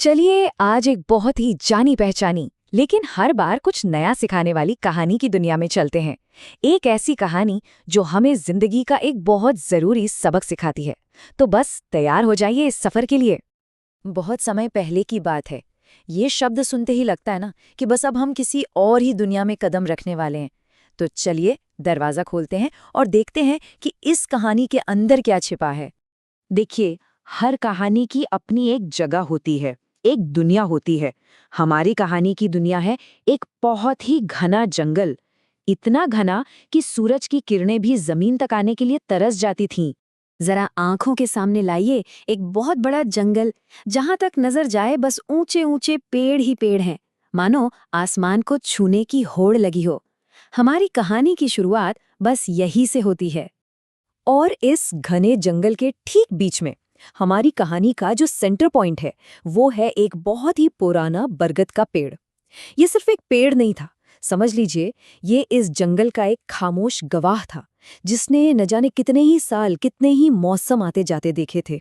चलिए आज एक बहुत ही जानी पहचानी लेकिन हर बार कुछ नया सिखाने वाली कहानी की दुनिया में चलते हैं। एक ऐसी कहानी जो हमें जिंदगी का एक बहुत जरूरी सबक सिखाती है। तो बस तैयार हो जाइए इस सफर के लिए। बहुत समय पहले की बात है। ये शब्द सुनते ही लगता है ना कि बस अब हम किसी और ही दुनिया में कदम रखने वाले हैं। तो चलिए दरवाजा खोलते हैं और देखते हैं कि इस कहानी के अंदर क्या छिपा है। देखिए, हर कहानी की अपनी एक जगह होती है, एक दुनिया होती है। हमारी कहानी की दुनिया है एक बहुत ही घना जंगल। इतना घना कि सूरज की किरणें भी जमीन तक आने के लिए तरस जाती थीं। जरा आंखों के सामने लाइए एक बहुत बड़ा जंगल, जहां तक नजर जाए बस ऊंचे ऊंचे पेड़ ही पेड़ हैं, मानो आसमान को छूने की होड़ लगी हो। हमारी कहानी की शुरुआत बस यही से होती है। और इस घने जंगल के ठीक बीच में हमारी कहानी का जो सेंटर पॉइंट है, वो है एक बहुत ही पुराना बरगद का पेड़। ये सिर्फ एक पेड़ नहीं था, समझ लीजिए, ये इस जंगल का एक खामोश गवाह था, जिसने न जाने कितने ही साल, कितने ही मौसम आते जाते देखे थे।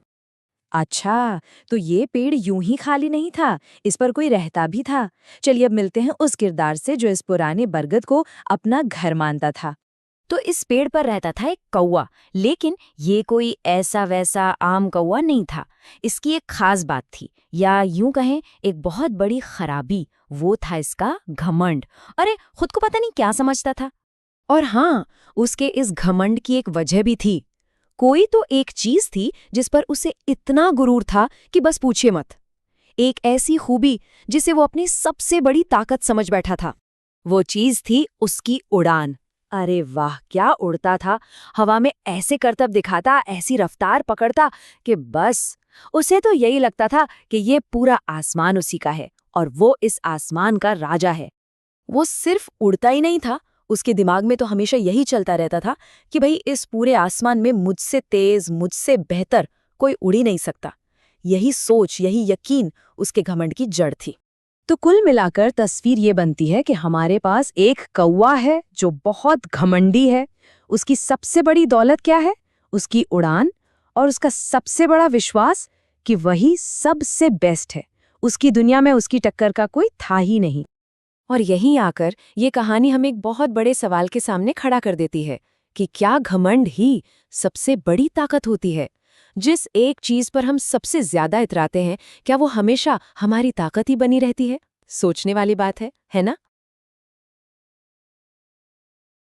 अच्छा, तो ये पेड़ यूं ही खाली नहीं था, इस पर कोई रहता भी था। चलिए अब मिलते हैं उस किरदार से जो इस पुराने बरगद को अपना घर मानता था। तो इस पेड़ पर रहता था एक कौवा, लेकिन ये कोई ऐसा वैसा आम कौवा नहीं था। इसकी एक खास बात थी, या यूं कहें एक बहुत बड़ी खराबी। वो था इसका घमंड। अरे, खुद को पता नहीं क्या समझता था। और हाँ, उसके इस घमंड की एक वजह भी थी। कोई तो एक चीज थी जिस पर उसे इतना गुरूर था कि बस पूछिए मत। एक ऐसी खूबी जिसे वो अपनी सबसे बड़ी ताकत समझ बैठा था। वो चीज थी उसकी उड़ान। अरे वाह, क्या उड़ता था! हवा में ऐसे करतब दिखाता, ऐसी रफ्तार पकड़ता कि बस उसे तो यही लगता था कि ये पूरा आसमान उसी का है और वो इस आसमान का राजा है। वो सिर्फ उड़ता ही नहीं था, उसके दिमाग में तो हमेशा यही चलता रहता था कि भाई इस पूरे आसमान में मुझसे तेज, मुझसे बेहतर कोई उड़ ही नहीं सकता। यही सोच, यही यकीन उसके घमंड की जड़ थी। तो कुल मिलाकर तस्वीर ये बनती है कि हमारे पास एक कौवा है जो बहुत घमंडी है। उसकी सबसे बड़ी दौलत क्या है? उसकी उड़ान। और उसका सबसे बड़ा विश्वास कि वही सबसे बेस्ट है। उसकी दुनिया में उसकी टक्कर का कोई था ही नहीं। और यहीं आकर ये कहानी हमें एक बहुत बड़े सवाल के सामने खड़ा कर देती है कि क्या घमंड ही सबसे बड़ी ताकत होती है? जिस एक चीज पर हम सबसे ज्यादा इतराते हैं, क्या वो हमेशा हमारी ताकत ही बनी रहती है? सोचने वाली बात है ना?